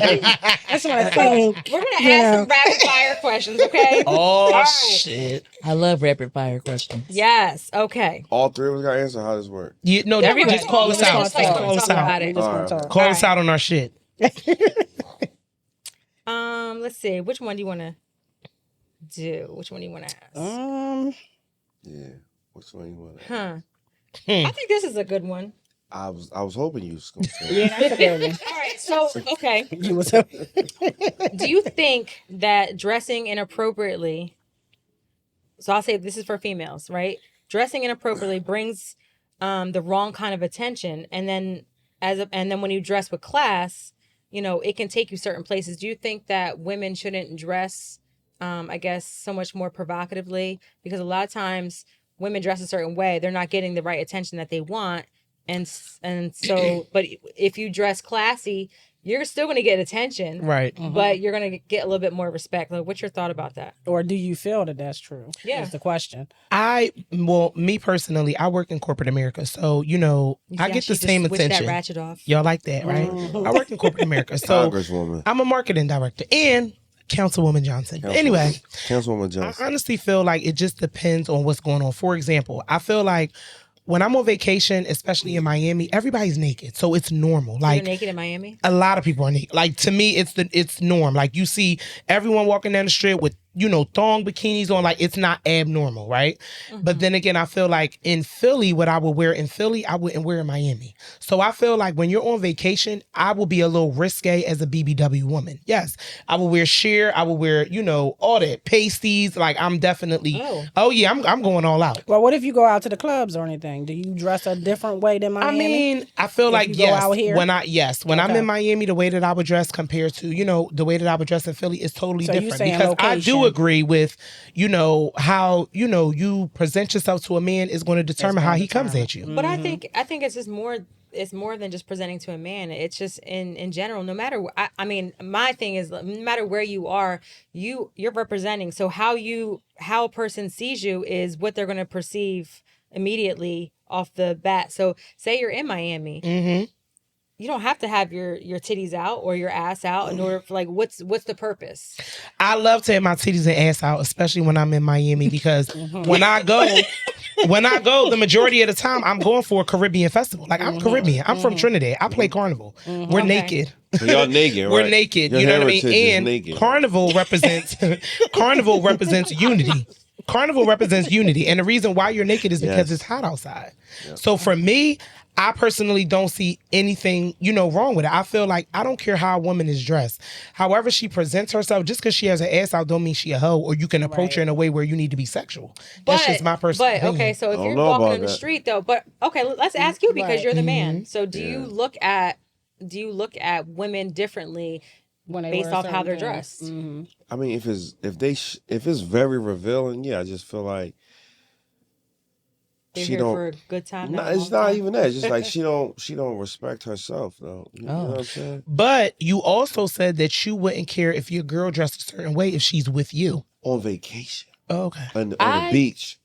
That's what I think. We're gonna ask some rapid fire questions, okay? Oh right. shit! I love rapid fire questions. Yes. Okay. All three of us got to answer. How does this work? No, Everybody just call us out. just like Call us talk out. about it. Just gonna All right, talk. Call us out on our shit. Let's see. Which one do you want to do? Which one do you want to ask? Yeah. Which one you want? I think this is a good one. I was hoping you was gonna say. Yeah, that's a good one. All right. So, okay. You was Do you think that dressing inappropriately? So I'll say this is for females, right? Dressing inappropriately brings the wrong kind of attention, and then and then when you dress with class, you know, it can take you certain places. Do you think that women shouldn't dress, I guess, so much more provocatively? Because a lot of times women dress a certain way, they're not getting the right attention that they want, and so, but if you dress classy, you're still going to get attention, Right? But you're going to get a little bit more respect. Like, what's your thought about that? Or do you feel that that's true? Yeah. That's the question. Well, me personally, I work in corporate America, so you know, I get the same attention. That ratchet off. Y'all like that, right? I work in corporate America, so Congresswoman. I'm a marketing director and Councilwoman Johnson. Anyway, Councilwoman Johnson. I honestly feel like it just depends on what's going on. For example, I feel like when I'm on vacation, especially in Miami, everybody's naked, so it's normal. Like, you're naked in Miami? A lot of people are naked. Like, to me, it's norm. Like, you see everyone walking down the street with, you know, thong bikinis on. Like, it's not abnormal, right? But then again, I feel like in Philly, what I would wear in Philly, I wouldn't wear in Miami. So I feel like when you're on vacation, I will be a little risque as a BBW woman. Yes, I will wear sheer. I will wear, you know, all that pasties. Like, I'm definitely. Oh yeah, I'm going all out. Well, what if you go out to the clubs or anything? Do you dress a different way than Miami? I mean, I feel like go out here? when I'm in Miami, the way that I would dress compared to, you know, the way that I would dress in Philly is totally So you different, saying because I location. do agree with, you know, how, you know, you present yourself to a man is going to determine how he comes at you. But I think it's just more. It's more than just presenting to a man. It's just in general. No matter. I mean, my thing is, no matter where you are, you're representing. So how a person sees you is what they're going to perceive immediately off the bat. So say you're in Miami. You don't have to have your titties out or your ass out in order for, like, what's the purpose? I love to have my titties and ass out, especially when I'm in Miami, because when I go, the majority of the time I'm going for a Caribbean festival. Like, I'm Caribbean. I'm from Trinidad. I play Carnival. We're naked. So y'all naked, right? We're naked. Your you know what I mean? heritage is And naked. Carnival represents unity. Carnival represents unity. And the reason why you're naked is because it's hot outside. Yep. So for me, I personally don't see anything, you know, wrong with it. I feel like I don't care how a woman is dressed. However she presents herself, just because she has an ass out don't mean she a hoe, or you can approach her in a way where you need to be sexual. That's just my personal opinion. Okay, so if you're walking in the street though, but okay, let's ask you because you're the man. So do you look at women differently based off how they're dressed? I mean, if it's very revealing, yeah, I just feel like they're here for a good time. No, it's not even that. It's just like she don't respect herself though. You know what I'm saying? But you also said that you wouldn't care if your girl dressed a certain way if she's with you on vacation. Oh, okay. On the beach,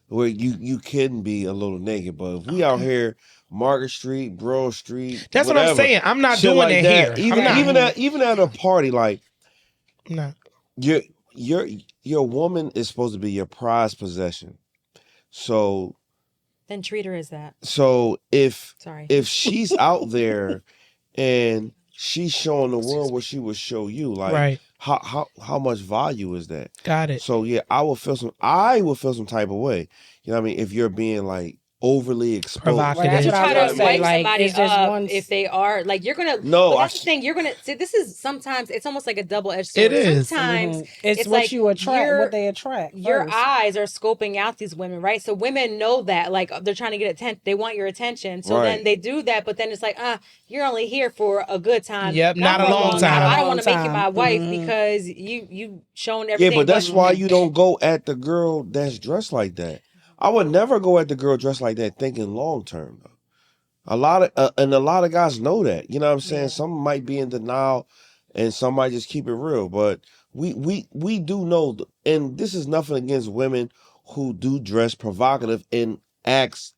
where you can be a little naked, but if we out here, Market Street, Broad Street, that's whatever, what I'm saying. I'm not doing like that here. Even at a party, like I'm not. Your woman is supposed to be your prized possession. So then treat her as that. So if she's out there and she's showing the world what she would show you, like how much value is that? Got it. So yeah, I will feel some type of way. You know what I mean? If you're being like overly exposed. Provocative. Well, you try to wipe somebody up if they are like you're gonna. No, that's the thing. You're gonna see. This is sometimes it's almost like a double-edged sword. It is. Sometimes it's what like you attract, what they attract. Your eyes are scoping out these women, right? So women know that, like they're trying to get attention. They want your attention. So then they do that, but then it's like, you're only here for a good time. Yep, not a long time. I don't want to make you my wife because you shown everything. Yeah, but that's why you don't go at the girl that's dressed like that. I would never go at the girl dressed like that thinking long term though. A lot of guys know that. You know what I'm saying? Yeah. Some might be in denial and some might just keep it real. But we do know, and this is nothing against women who do dress provocative and acts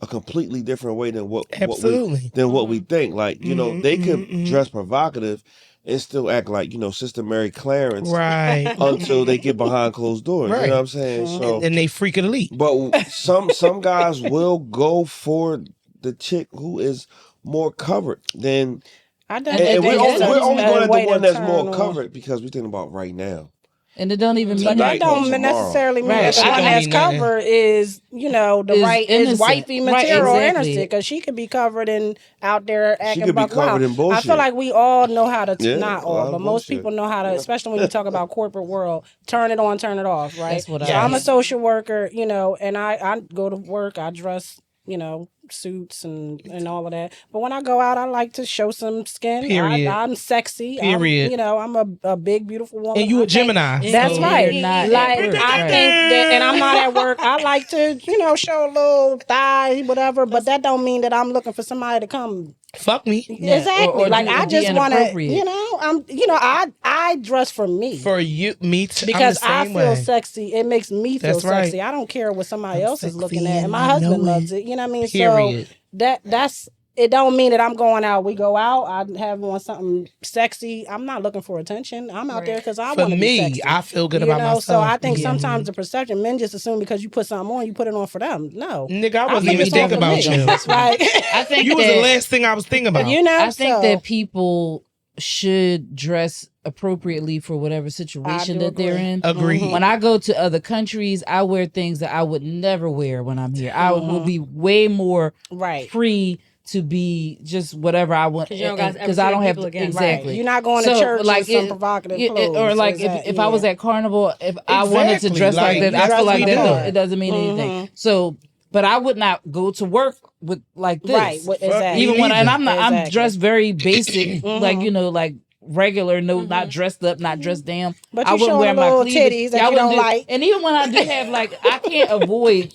a completely different way than what Absolutely. we think. Like, you know, they could dress provocative and still act like, you know, Sister Mary Clarence Right. until they get behind closed doors. Right. You know what I'm saying? So And they freak of the league. but some guys will go for the chick who is more covered than I and we're only going at the one that's more covered because we're thinking about right now. And it don't even mean But that Tonight or don't tomorrow. necessarily mean Right. that the I one don't that's mean nothing. covered is, you know, the Is right is innocent. wifey Right, material or exactly. innocent, because she could be covered and out there acting could be buck wild. covered in I bullshit. feel like we all know how to Yeah, not a lot all, of but most bullshit. people know how to, especially when you talk about corporate world, turn it on, turn it off, right? That's what So I I'm a mean. social worker, you know, and I go to work, I dress, you know, suits and all of that. But when I go out, I like to show some skin. Period. I'm sexy. Period. You know, I'm a big, beautiful woman. And you I a think- Gemini. That's so- right. You're not Like at work, I right. think that, and I'm not at work. I like to, you know, show a little thigh, whatever. But that don't mean that I'm looking for somebody to come. Fuck me. Yeah, Exactly. or like do- I be just want to, inappropriate. you know, I dress for me. For you, me too. Because I'm I the feel same way. sexy, it makes me feel That's right. sexy. I don't care what somebody I'm else is sexy looking at, and and my I husband know loves it. it. You know what I mean? Period. So that's it. Don't mean that I'm going out. We go out. I have on something sexy. I'm not looking for attention. I'm out there because I For want to be me, sexy. I feel good You about know, myself. so I think Yeah. sometimes the perception, men just assume because you put something on, you put it on for them. No, Nigga, I wasn't think even it's all thinking for about me. you. Like I think You was the that- last thing I was thinking about. you know, I think so, that people should dress appropriately for whatever situation do that they're agree. in. Agreed. When I go to other countries, I wear things that I would never wear when I'm here. I will be way more right. free to be just whatever I want 'Cause you don't got to ever because I see don't them have people to, again. exactly. Right. You're not going to So, church like, in some it- provocative Yeah, clothes. or like Exactly, if I was yeah. at Carnival, if I wanted to Exactly, dress like like, that, I dress feel like the that part. it doesn't mean anything. So, but I would not go to work with like this. Right, exactly. Even when and I'm not, I'm Exactly. dressed very basic, like you know, like regular, no, not dressed up, not dressed down. But I you wouldn't showing wear the my little cleavage. titties that I you wouldn't don't like. And even when I do have like, I can't avoid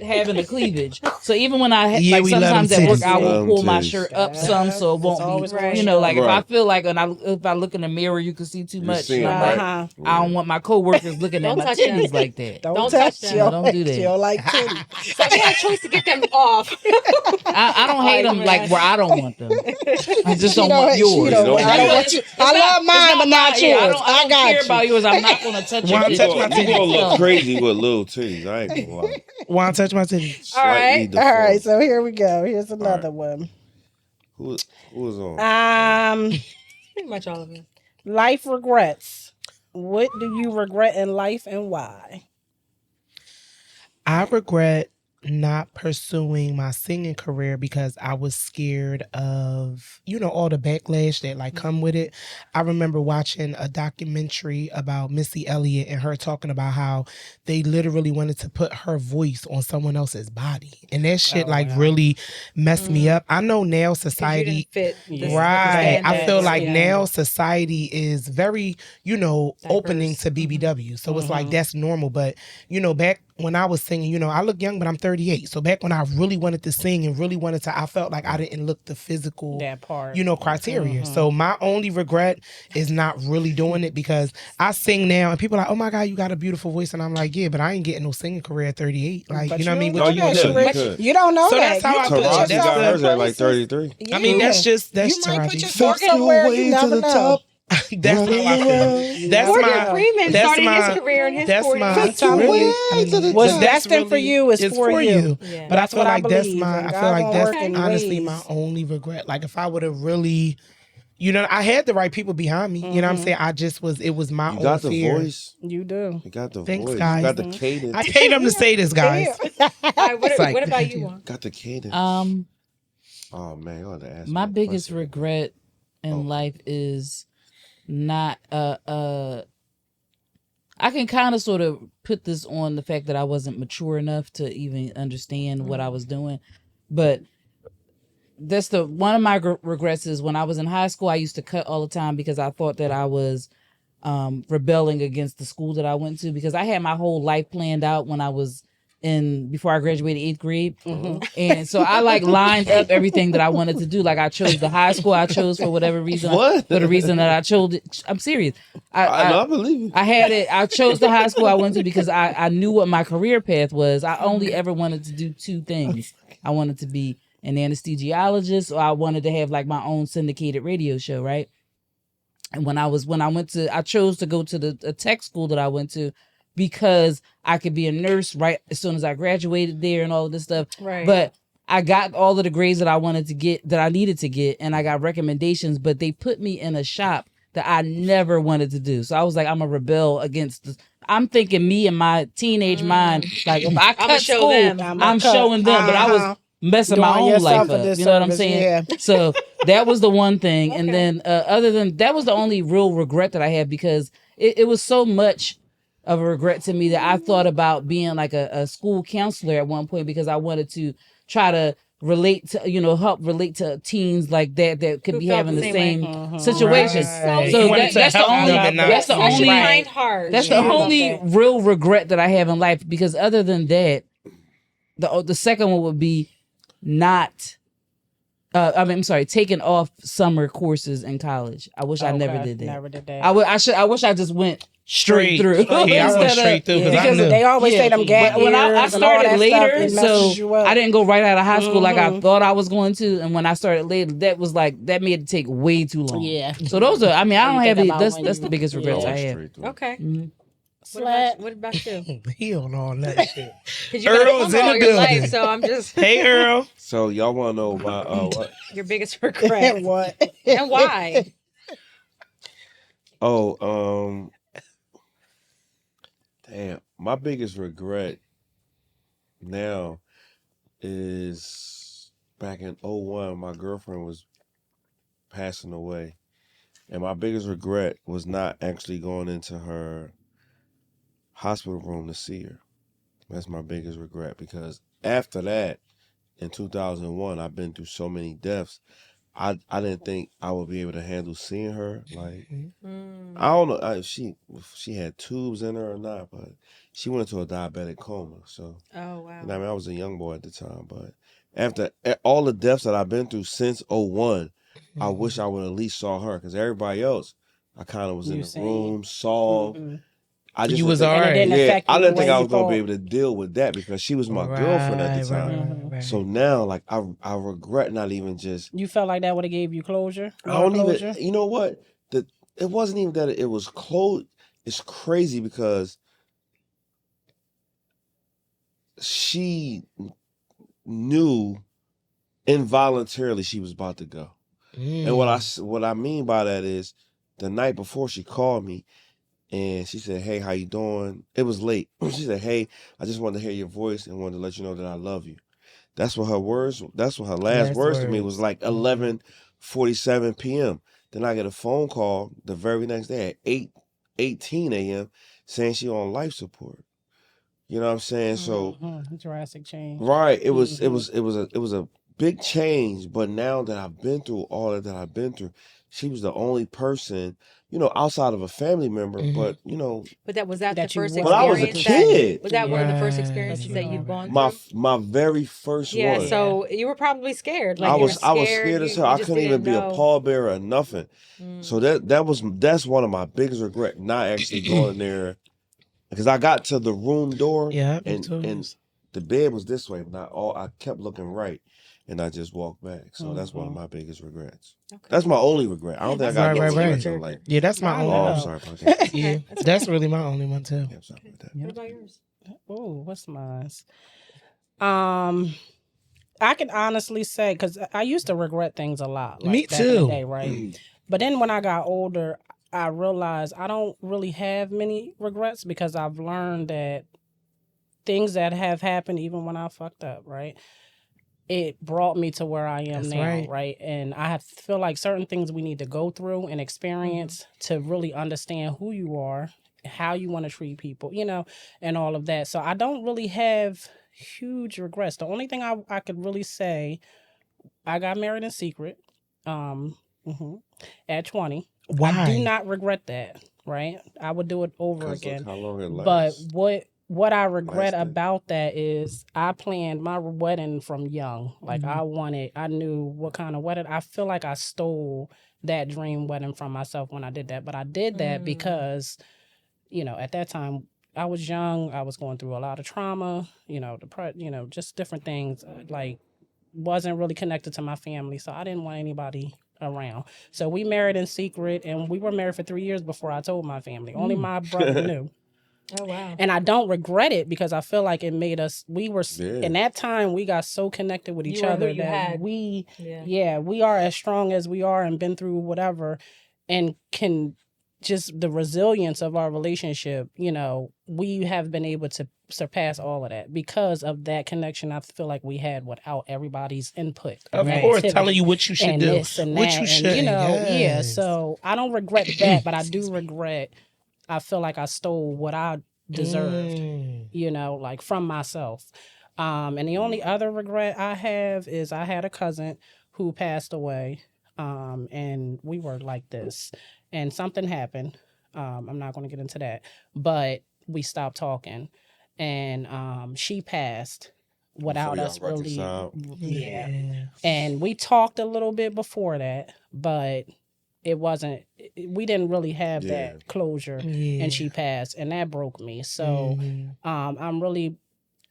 having the cleavage. So even when I Yeah, like we love sometimes them at work, titties. I will Love pull my titties. shirt up some so it won't always be, right. you know, like if I Right. feel like if I look in the mirror, you can see too much. seeing And I'm it, like, right? I don't want my coworkers looking at Don't my touch titties them. like that. Don't touch touch them. you. Don't do that. You don't like titties. So you had a choice to get them off. I don't hate them like where I don't want them. I just don't She want don't- yours. she don't- I don't want you. I love mine, but not yeah, yours. I don't got care you. about yours. I'm not gonna touch Why your touch titties. my You gonna look No. crazy with little titties. I ain't gonna lie. Want to touch my titties? Slightly right. All right, deformed. so here we go. Here's another one. Who was on? Pretty much all of it. Life regrets. What do you regret in life and why? I regret not pursuing my singing career because I was scared of, you know, all the backlash that like come with it. I remember watching a documentary about Missy Elliott and her talking about how they literally wanted to put her voice on someone else's body. And that shit really messed me up. I know now 'Cause you society didn't fit. this- Right. the I feel like yeah. now society is very, you know, Diverse. opening to BBW. So it's like that's normal. But, you know, back when I was singing, you know, I look young, but I'm 38. So back when I really wanted to sing and really wanted to, I felt like I didn't look the physical, That part. you know, criteria. So my only regret is not really doing it because I sing now and people are like, oh my God, you got a beautiful voice. And I'm like, yeah, but I ain't getting no singing career at 38. Like, But you know what I mean? don't But know you that, gonna could. do Sheree. it. You could. You don't know So that. that's how You I put feel. Taraji yourself got in hers at like places. 33. I mean, that's Yeah. just, that's You might put Taraji. yourself somewhere you never know. That's how I feel. That's Morgan my, Freeman that's starting my, his career in his that's 40s. my, I'm telling really, you. but What's that's destined for really- you is it's for you. Yeah. But I That's feel what I like that's believe, my, and I God feel like gonna that's work in honestly ways. my only regret. Like if I would have really, you know, I had the right people behind me. You know what I'm saying? I just was, it was my You own got the fear. voice. You do. You got the Thanks, voice. guys. You got the cadence. I paid them to say this, guys. All right, what, It's like, what about thank you, you. Juan? Got the cadence. Oh man, you ought to ask My me that biggest question. regret in life is not I can kind of sort of put this on the fact that I wasn't mature enough to even understand what I was doing, but that's one of my regrets is when I was in high school I used to cut all the time because I thought that I was rebelling against the school that I went to because I had my whole life planned out when I was before I graduated 8th grade. And so I like lined up everything that I wanted to do. Like I chose the high school I chose for whatever reason. What? For the reason that I chose it. I'm serious. I believe you. I had it. I chose the high school I went to because I knew what my career path was. I only ever wanted to do two things. I wanted to be an anesthesiologist, or I wanted to have like my own syndicated radio show, right? And when I chose to go to a tech school that I went to because I could be a nurse right as soon as I graduated there and all of this stuff. Right. But I got all of the grades that I wanted to get, that I needed to get, and I got recommendations, but they put me in a shop that I never wanted to do. So I was like, I'm a rebel against this. I'm thinking me and my teenage mind, like if I cut show school, them. I'm showing them, but I was messing my Doing own life yourself a up. You know what I'm disservice, saying? yeah. So that was the one thing. And Okay. then other than that was the only real regret that I had, because it was so much of a regret to me that I thought about being like a school counselor at one point, because I wanted to try to relate to, help relate to teens like that could Who be felt having the the same same situation. Right. So You wanted to that's the help only them and not- that's the Such only a kind heart. that's Yeah, the I love only that. real regret that I have in life, because other than that, the second one would be not I'm sorry, taking off summer courses in college. I wish I never Okay, did that. Never did that. I wish I just went straight through. Yeah, I went Instead of- straight through because I because knew. they always say them gap But when I years and all started that later, stuff, it so messes you up. I didn't go right out of high school like I thought I was going to. And when I started later, that made it take way too long. Yeah. So those are, I mean, I So don't you have think any, about that's when that's you- the biggest yeah. regrets I Going have. straight through. Okay. Mhm. What about you? He on all that shit. Because you got Earl's a in all the your life, building. so I'm just Hey, Earl. So y'all want to know my what? your biggest regret. What? And why? Oh, damn. My biggest regret now is back in '01, my girlfriend was passing away. And my biggest regret was not actually going into her hospital room to see her. That's my biggest regret, because after that, in 2001, I've been through so many deaths. I didn't think I would be able to handle seeing her. Like, I don't know if she had tubes in her or not, but she went into a diabetic coma. So, Oh, wow. I mean, I was a young boy at the time, but after all the deaths that I've been through since '01, I wish I would at least saw her, because everybody else, I kind of was in You the seen. room, saw. Mhm. I just You was didn't think- alright. And it didn't affect I you didn't the think way I you was gonna be thought. able to deal with that, because she was my girlfriend at the time. Right. So now, like, I regret not even just. You felt like that would have gave you closure? I don't More even. closure? You know what? It wasn't even that it was close. It's crazy because she knew involuntarily she was about to go. And what I mean by that is, the night before she called me and she said, "Hey, how you doing?" It was late. She said, "Hey, I just wanted to hear your voice and wanted to let you know that I love you." That's what her words. That's what her last words to me was, like 11:47 p.m. Then I get a phone call the very next day at 8:18 a.m. saying she on life support. You know what I'm saying? So Drastic change. right, it was a big change. But now that I've been through all that I've been through, she was the only person, outside of a family member. But But was that That the you first were But I was a experience? kid. Was that one of the first Right. experiences that you've gone my through? my very first Yeah, one. so you were probably scared. Like I you was were scared as you- hell. you I just couldn't even didn't be a know. pallbearer or nothing. So that's one of my biggest regrets, not actually going there, because I got to the room door Yeah, me and too. the bed was this way, but I kept looking right, and I just walked back. So that's one of my biggest regrets. Okay. That's my only regret. I don't think I got Right, no right, regrets right. in life. Yeah, that's my I only Oh, know. I'm one. sorry about that. Yeah, that's really my only one too. Yeah, I'm sorry about that. What about yours? Oh, what's mine? I can honestly say, because I used to regret things a lot. Like Me back in the too. day, right? But then when I got older, I realized I don't really have many regrets, because I've learned that things that have happened, even when I fucked up, right? It brought me to where I am That's now, right. right? And I feel like certain things we need to go through and experience to really understand who you are, how you want to treat people, and all of that. So I don't really have huge regrets. The only thing I could really say, I got married in secret mhm, at 20. I do Why? not regret that, right? I would do it over Because look again. how long it But lasts. what I regret Lasted. about that is I planned my wedding from young. Like I knew what kind of wedding. I feel like I stole that dream wedding from myself when I did that. But I did that because, at that time I was young. I was going through a lot of trauma, just different things. Like wasn't really connected to my family, so I didn't want anybody around. So we married in secret, and we were married for 3 years before I told my family. Only my brother knew. Oh wow. And I don't regret it because I feel like it made us, in that time, we got so connected with each You were who other you that had. we are as strong as we are and been through whatever, and can just the resilience of our relationship, we have been able to surpass all of that because of that connection I feel like we had without everybody's input. Of and course, activity telling you what you should and do, this and what that, you and, shouldn't. yeah, so I don't regret that, but I do regret, I feel like I stole what I deserved, like from myself. And the only other regret I have is I had a cousin who passed away, and we were like this, and something happened. I'm not going to get into that, but we stopped talking, and she passed without Before us y'all really, reconciled. yeah. And we talked a little bit before that, but it wasn't, we didn't really have that closure, and she passed, and that broke me. So I'm really,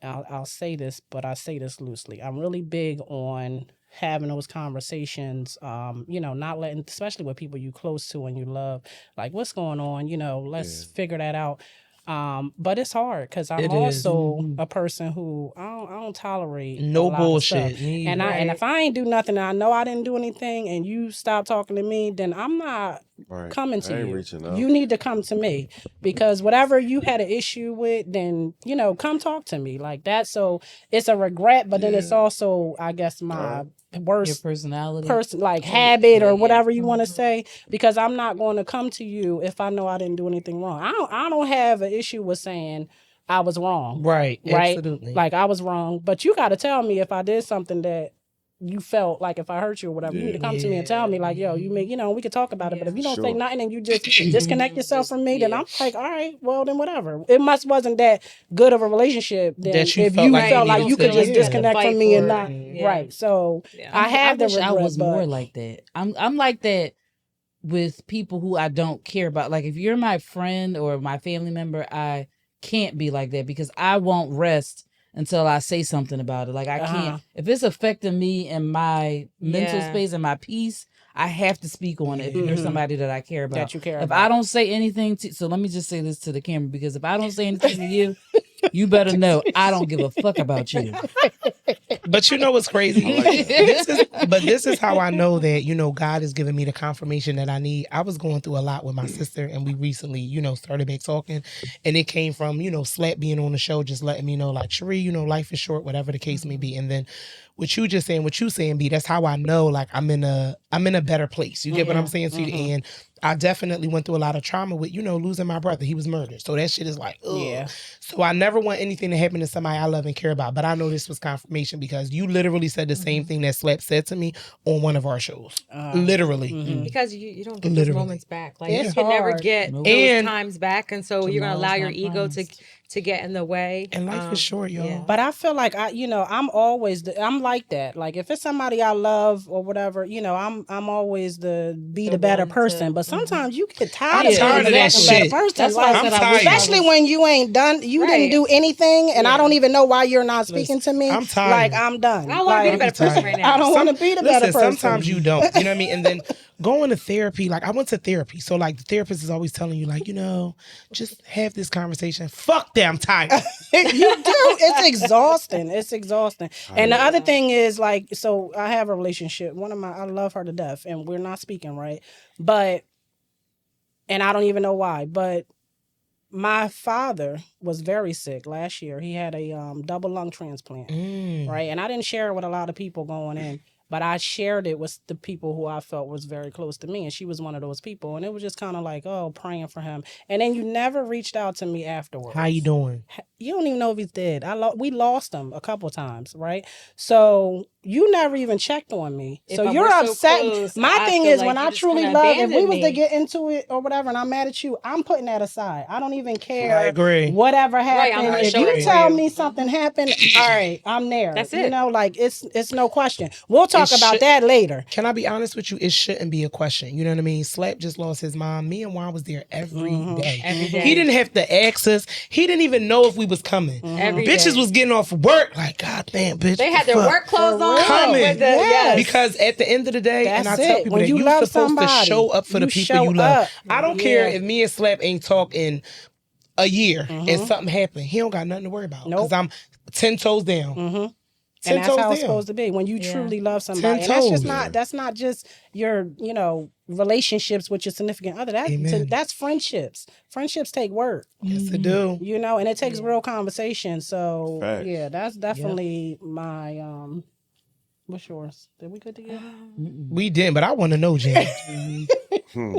I'll say this, but I say this loosely, I'm really big on having those conversations, not letting, especially with people you close to and you love, like, what's going on, let's figure that out. But it's hard because I'm also a person who I don't tolerate no a lot bullshit. of stuff. And if I ain't do nothing, I know I didn't do anything, and you stop talking to me, then I'm not coming to you. You need to come to me, because whatever you had an issue with, then come talk to me like that. So it's a regret, but then it's also, I guess, my worst Your personality, like habit or whatever you want to say, because I'm not going to come to you if I know I didn't do anything wrong. I don't have an issue with saying I was wrong. Right. Absolutely. Like, I was wrong, but you got to tell me if I did something that you felt like, if I hurt you or whatever, you need to come to me and tell me, like, yo, you may, we could talk about it. But if you don't say nothing and you just disconnect yourself from me, then I'm like, all right, well, then whatever. It wasn't that good of a relationship then That you if felt you like felt you like needed you could to, just yeah. disconnect from me and not right. So I have the wish regret, I was but more like that. I'm like that with people who I don't care about. Like, if you're my friend or my family member, I can't be like that, because I won't rest until I say something about it. Like, I can't, if it's affecting me and my mental space and my peace, I have to speak on it if you're somebody that I care about. that you care If about. I don't say anything to, so let me just say this to the camera, because if I don't say anything to you, you better know I don't give a fuck about you. But you know what's crazy? This is how I know that, God has given me the confirmation that I need. I was going through a lot with my sister, and we recently, started back talking, and it came from, Slap being on the show, just letting me know, like, Cherie, life is short, whatever the case may be. And then what you saying, B, that's how I know, like, I'm in a better place. You get what I'm saying? So, and I definitely went through a lot of trauma with, losing my brother. He was murdered. So that shit is like, ugh. Yeah. So I never want anything to happen to somebody I love and care about. But I know this was confirmation, because you literally said the same thing that Slap said to me on one of our shows. Literally. Because you don't get those moments back. Like, you can never get those And times back. And so you're going to allow your ego to get in the way. And life is short, y'all. Yeah. But I feel like I'm always I'm like that. Like, if it's somebody I love or whatever, I'm always the better person. But sometimes you get tired of that shit. Better person. That's why I said I wish especially when you ain't done, you didn't do anything, and I don't even know why you're not speaking to me. I'm tired. Like, I'm done. I want to be the better person right now. I don't want to be the better person. Sometimes you don't. You know what I mean? And then going to therapy, like, I went to therapy. So, like, the therapist is always telling you, like, just have this conversation. Fuck that, I'm tired. You do. It's exhausting. It's exhausting. And the other thing is, like, so I have a relationship. I love her to death, and we're not speaking, right? And I don't even know why, but my father was very sick last year. He had a double lung transplant, right? And I didn't share it with a lot of people going in, but I shared it with the people who I felt was very close to me, and she was one of those people. And it was just kind of like, oh, praying for him. And then you never reached out to me afterwards. How you doing? You don't even know if he's dead. We lost him a couple times, right? So you never even checked on me. So you're upset. Close, my thing is, like, when I truly love, if we was to get into it or whatever, and I'm mad at you, I'm putting that aside. I don't even care. I agree. Whatever happened. Right, if you tell me something happened, all right, I'm there. That's it. Like, it's no question. We'll talk about that later. Can I be honest with you? It shouldn't be a question. You know what I mean? Slap just lost his mom. Me and Juan was there every day. Every day. He didn't have to ask us. He didn't even know if we family was coming. Every Bitches day. was getting off work like, God damn, bitch. They had the their fuck? work clothes on. Coming. With the, Yes. Because at the end of the day, and I That's tell it. people When that you you're love supposed somebody, to show up for the you people show you love. up. I don't care Yeah. if me and Slap ain't talking a year and something happened. He don't got nothing to worry about. Because Nope. I'm 10 toes down. 10 And that's toes how it's down. supposed to be when you Yeah. truly love 10 somebody. And that's just toes. not that's not just your, relationships with your significant other. Amen. That's friendships. Friendships take work, Yes, I do. and it takes real conversation. So Facts. yeah, that's definitely my what's yours? Did we good together? We didn't, but I want to know, Jamie. Hmm.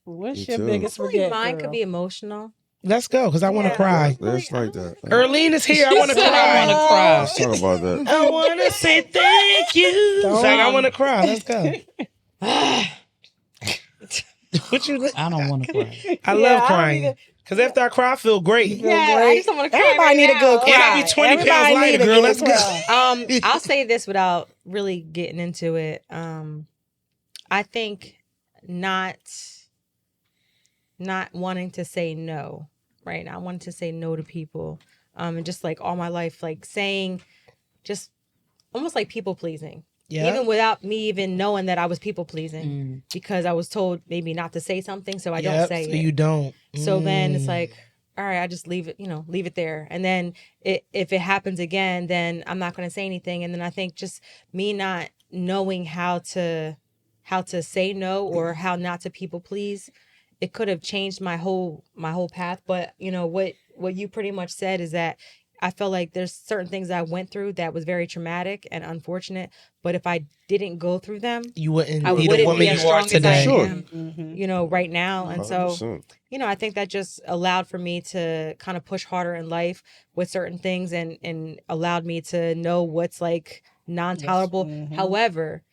What's Me your too. biggest Hopefully regret? mine girl? could be emotional. Let's go, because I want to Yeah. cry. That's like that. Erlene is here. I want to said, I cry. wanna cry. Let's talk about that. I want to say thank you. It's like, I want to cry. Let's go. What you? I don't want to cry. I Yeah, love I don't crying. either. Because after I cry, I feel great. Yeah, I just don't want to cry. Everybody need a good And I be 20 pounds Everybody lighter, need a girl. good Let's go. cry. I'll say this without really getting into it. I think not wanting to say no, right? I wanted to say no to people. And just like all my life, like saying just almost like people pleasing. Yeah. Even without me even knowing that I was people pleasing because I was told maybe not to say something, so I don't say so it. you don't. So then it's like, all right, I just leave it there. And then if it happens again, then I'm not going to say anything. And then I think just me not knowing how to say no or how not to people please, it could have changed my whole path. But what you pretty much said is that I felt like there's certain things I went through that was very traumatic and unfortunate. But if I didn't go through them, You wouldn't I be the wouldn't woman be as you are strong as I today. Sure. am, right now. And so 100%. I think that just allowed for me to kind of push harder in life with certain things and allowed me to know what's like non-tolerable. However,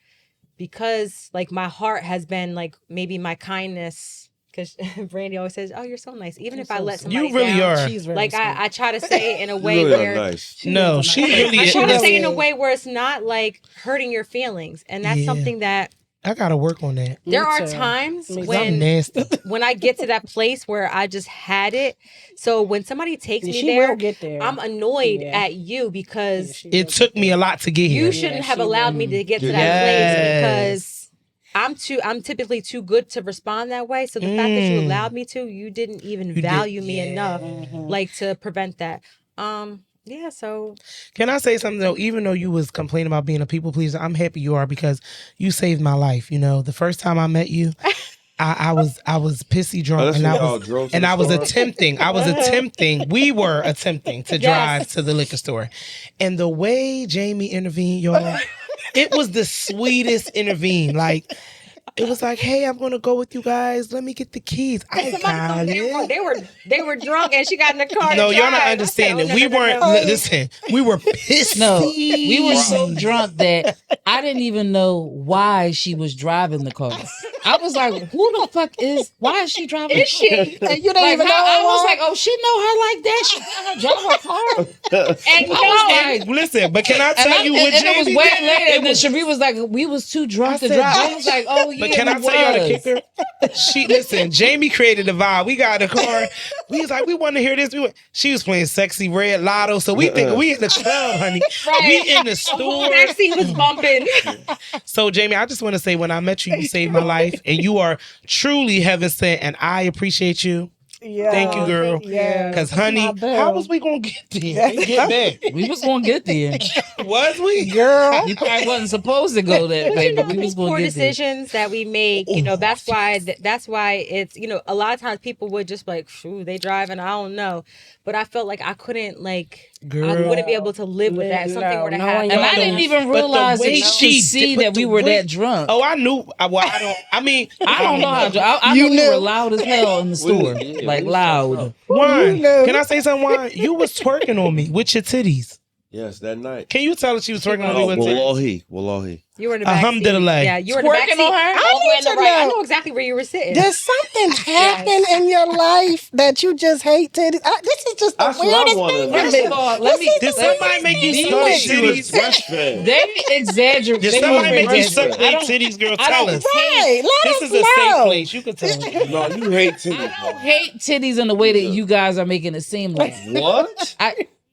because like my heart has been like maybe my kindness, because Brandy always says, "Oh, you're so nice." Even if I let somebody You really down, are. She's very like sweet. I try to say it in a You way really where are nice. No, she really I is. try to No, say it in a way where it's not like hurting your feelings, and that's Yeah. something that I got to work on that. there are too. times Me too. I'm when nasty. when I get to that place where I just had it. So when somebody takes me She there, will get there. I'm annoyed Yeah. at you because She It will took get me there. a lot to get you here. shouldn't Yeah, have she allowed will. me to get to that Yes. place because I'm typically too good to respond that way. So the fact that you allowed me to, you didn't even You did- value me yeah. enough like to prevent that. Yeah, so Can I say something though? Even though you was complaining about being a people pleaser, I'm happy you are because you saved my life. The first time I met you, I was pissy drunk that's and when I y'all was drove to and the I was store? attempting. We were attempting to drive to the liquor store, and the way Jamie intervened, y'all, it was the sweetest intervene. Like. It was like, hey, I'm gonna go with you guys. Let me get the keys. I got it. they were drunk and she got in the car. No, to y'all not drive. I said, understanding. "Oh, no, We no, no, weren't. no." Listen, we were pissed. No, we were so drunk that I didn't even know why she was driving the car. I was like, who the fuck why is she driving the car? And you didn't Like, even know I was why? like, oh, she know her like that. She let her drive her car. And I was like, Listen, but can I tell you what and it was Jamie way did? later. And then Cherie was like, we was too drunk to said, drive. I was like, oh, yeah, But can I we tell y'all the was. kicker? Listen, Jamie created the vibe. We got in the car. We was like, we want to hear this. She was playing Sexy Red Lotto. So we think we in the club, honey. Right. We in the store. Taxi was bumping. So, Jamie, I just want to say when I met you, you saved my life. And you are truly heaven sent. And I appreciate you. Yeah. Thank you, girl. Yeah. Because, honey, my boo. how was we going to get there? Get back. We was going to get there. Was we? Girl. You probably wasn't supposed to go that way, but we was going Poor to get there. decisions that we make, that's why it's, a lot of times people would just be like, shoo, they drive and I don't know. But I felt like I couldn't I wouldn't be able to live with that. If something No, were to no, happen. And I didn't even realize way that she she could see did- that we the were way- that drunk. Oh, I knew. Well, I don't. I mean, I don't know how to drive. I You know we knew. were loud as hell in the store. Yeah, like we loud. Juan, You know. can I say something, Juan? You was twerking on me with your titties. Yes, that night. Can you tell her she was twerking on me with titties? Wallahi. You were in the back seat. Alhamdulillah. Yeah, you were in the back Twerking seat. on her? All the way in the I need to right. I know. know exactly where you were sitting. Did something happen in your life that you just hate titties? This is just the That's what I weirdest wanna thing. know. First of all, let me. Did somebody make you suck Wait. She was titties? breastfed. They exaggerate. Did They somebody make you over-exaggerate. suck I their don't- titties, girl? I Tell don't us. Right, let This us is a know. safe place. You can tell us. No, you hate I titties. don't hate titties in the way that you guys are making it seem like. What?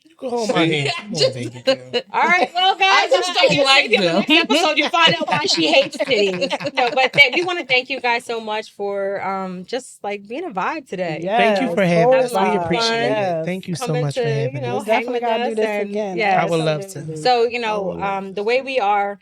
You can hold my hand. Come on, baby girl. All right, well, guys, I just don't guess like maybe on the them. next episode you find out why she hates titties. No, but we want to thank you guys so much for just like being a vibe today. Thank you for Yes, having always us. We fun. appreciate Yes. it. Thank you so Coming much for to, having you know, us. We hang definitely with gotta do us this and again. yeah, I would love to. So, you I would love know, the way we are,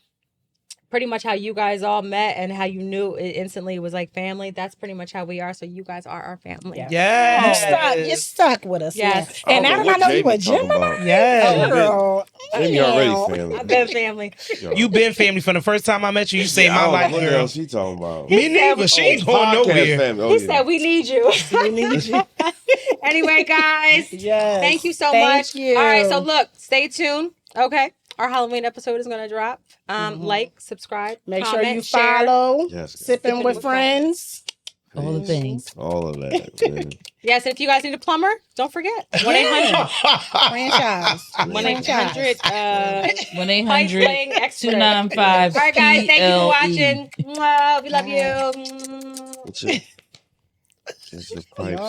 pretty much how you guys all met and how you knew it instantly was like family. That's pretty much how we are. So you guys are our family. Yeah. Yes. You stuck with us. Yes. Yeah. And I now don't that I know you what a Jamie talking Gemini, about. Yes. girl. Jamie damn. already family. I've been family. You been family from the first time I met you. You saved I my don't life, know what the girl. hell she talking about. Me neither. She ain't going Podcast nowhere. family. Oh, He yeah. said, we need you. We need you. Anyway, guys, Yes. thank you so Thank much. you. All right, so look, stay tuned. Okay. Our Halloween episode is going to drop. Like, subscribe, Make comment, sure you share. follow. Yes. Sipping with friends. All the things. All of that. Man. Yes, and if you guys need a plumber, don't forget 1-800. Franchise. 1-800 1-800 playing expert. 295 All right, guys, thank you for PLE. watching. Mwah, we love you. It's just pipe.